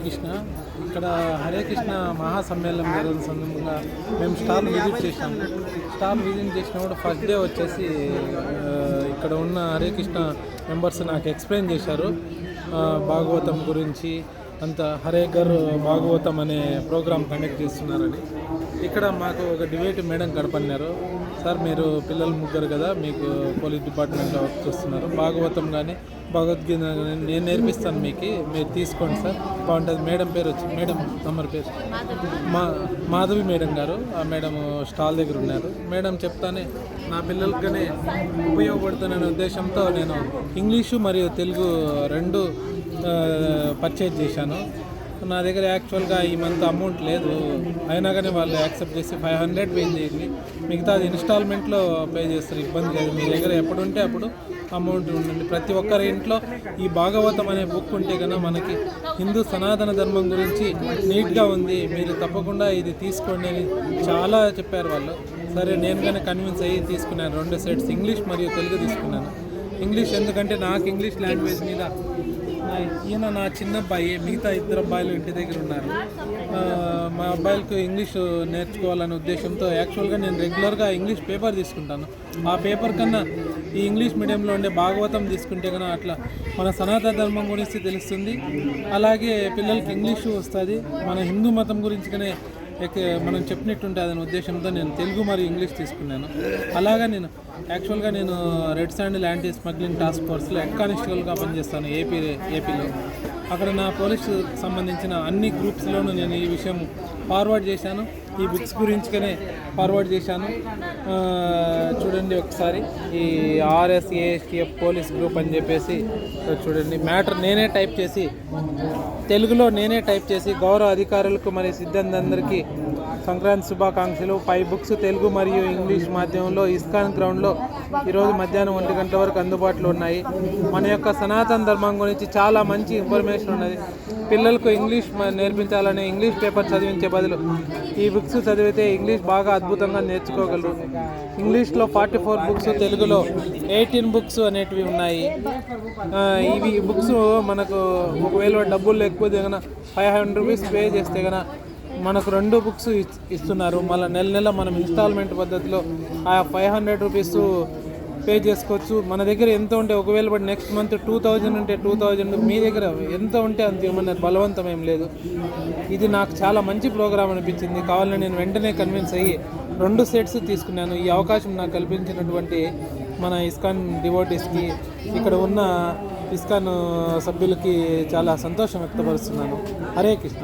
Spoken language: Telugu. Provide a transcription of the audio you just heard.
కృష్ణ ఇక్కడ హరే కృష్ణ మహాసమ్మేళనం జరిగిన సందర్భంగా మేము స్టాల్ విజిట్ చేసినప్పుడు ఫస్ట్ డే వచ్చేసి ఇక్కడ ఉన్న హరే కృష్ణ మెంబర్స్ నాకు ఎక్స్ప్లెయిన్ చేశారు భాగవతం గురించి. అంత హరే గర్ భాగవతం అనే ప్రోగ్రామ్ కండక్ట్ చేస్తున్నారని. ఇక్కడ మాకు ఒక డిబేట్ మేడం కనపడినారు. సార్ మీరు పిల్లలు ముగ్గురు కదా, మీకు పోలీస్ డిపార్ట్మెంట్లో వర్క్ చేస్తున్నారు, భాగవతం కానీ భగవద్గీత కానీ నేను నేర్పిస్తాను, మీరు తీసుకోండి సార్, బాగుంటుంది. మేడం పేరు వచ్చి మేడం నంబర్ పేరు మాధవి మేడం గారు. ఆ మేడం స్టాల్ దగ్గర ఉన్నారు. మేడం చెప్తానే నా పిల్లలకనే ఉపయోగపడుతున్న ఉద్దేశంతో నేను ఇంగ్లీషు మరియు తెలుగు రెండు పర్చేజ్ చేశాను. నా దగ్గర యాక్చువల్గా ఈ మంత్ అమౌంట్ లేదు, అయినా కానీ వాళ్ళు యాక్సెప్ట్ చేసి 500 పే చేయండి, మిగతా అది ఇన్స్టాల్మెంట్లో పే చేస్తారు, ఇబ్బంది లేదు. మీ దగ్గర ఎప్పుడు ఉంటే అప్పుడు అమౌంట్ ఉండండి. ప్రతి ఒక్కరి ఇంట్లో ఈ భాగవతం అనే బుక్ ఉంటే కనుక మనకి హిందూ సనాతన ధర్మం గురించి నీట్గా ఉంది, మీరు తప్పకుండా ఇది తీసుకోండి అని చాలా చెప్పారు వాళ్ళు. సరే నేను కానీ కన్విన్స్ అయ్యి తీసుకున్నాను. 2 సెట్స్ ఇంగ్లీష్ మరియు తెలుగు తీసుకున్నాను. ఇంగ్లీష్ ఎందుకంటే నాకు ఇంగ్లీష్ లాంగ్వేజ్ మీద ఈయన నా చిన్న అబ్బాయి, మిగతా 2 అబ్బాయిలు ఇంటి దగ్గర ఉన్నారు. మా అబ్బాయిలకు ఇంగ్లీష్ నేర్చుకోవాలనే ఉద్దేశంతో యాక్చువల్గా నేను రెగ్యులర్గా ఇంగ్లీష్ పేపర్ తీసుకుంటాను. ఆ పేపర్ కన్నా ఈ ఇంగ్లీష్ మీడియంలో ఉండే భాగవతం తీసుకుంటే కన్నా అట్లా మన సనాతన ధర్మం గురించి తెలుస్తుంది, అలాగే పిల్లలకి ఇంగ్లీషు వస్తుంది, మన హిందూ మతం గురించి కానీ మనం చెప్పినట్టుంటే అనే ఉద్దేశంతో నేను తెలుగు మరియు ఇంగ్లీష్ తీసుకున్నాను. అలాగా నేను యాక్చువల్గా నేను red sandal anti smuggling task ఫోర్స్లో హెడ్ కానిస్టేబుల్గా పనిచేస్తాను ఏపీలో. అక్కడ నా పోలీసు సంబంధించిన అన్ని గ్రూప్స్లోనూ నేను ఈ విషయం ఫార్వర్డ్ చేశాను. ఈ బుక్స్ గురించిగానే ఫార్వర్డ్ చేశాను. చూడండి ఒకసారి, ఈ RSASTF పోలీస్ గ్రూప్ అని చెప్పేసి చూడండి. మ్యాటర్ నేనే టైప్ చేసి తెలుగులో గౌరవ అధికారులకు మరియు సిబ్బంది సంక్రాంతి శుభాకాంక్షలు. 5 బుక్స్ తెలుగు మరియు ఇంగ్లీష్ మాధ్యమంలో ఇస్కాన్ గ్రౌండ్లో ఈరోజు మధ్యాహ్నం 1 గంటల వరకు అందుబాటులో ఉన్నాయి. మన యొక్క సనాతన ధర్మం గురించి చాలా మంచి ఇన్ఫర్మేషన్ ఉన్నది. పిల్లలకు ఇంగ్లీష్ నేర్పించాలనే ఇంగ్లీష్ పేపర్ చదివించే బదులు ఈ బుక్స్ చదివితే ఇంగ్లీష్ బాగా అద్భుతంగా నేర్చుకోగలరు. ఇంగ్లీష్లో 44 బుక్స్, తెలుగులో 18 బుక్స్ అనేటివి ఉన్నాయి. ఇవి బుక్స్ మనకు ఒకవేళ డబ్బులు ఎక్కువ దిగన 500 రూపీస్ పే చేస్తే కనుక మనకు 2 బుక్స్ ఇస్తున్నారు. మళ్ళీ నెల మనం ఇన్స్టాల్మెంట్ పద్ధతిలో ఆ 500 రూపీస్ పే చేసుకోవచ్చు. మన దగ్గర ఎంత ఉంటే ఒకవేళ బట్టి నెక్స్ట్ మంత్ 2000 ఉంటే 2000, మీ దగ్గర ఎంత ఉంటే అంత ఏమన్నా బలవంతం ఏం లేదు. ఇది నాకు చాలా మంచి ప్రోగ్రామ్ అనిపించింది. కావాలని నేను వెంటనే కన్విన్స్ అయ్యి 2 సెట్స్ తీసుకున్నాను. ఈ అవకాశం నాకు కల్పించినటువంటి మన ఇస్కాన్ డివోటీస్కి, ఇక్కడ ఉన్న ఇస్కాన్ సభ్యులకి చాలా సంతోషం వ్యక్తపరుస్తున్నాను. హరే కృష్ణ.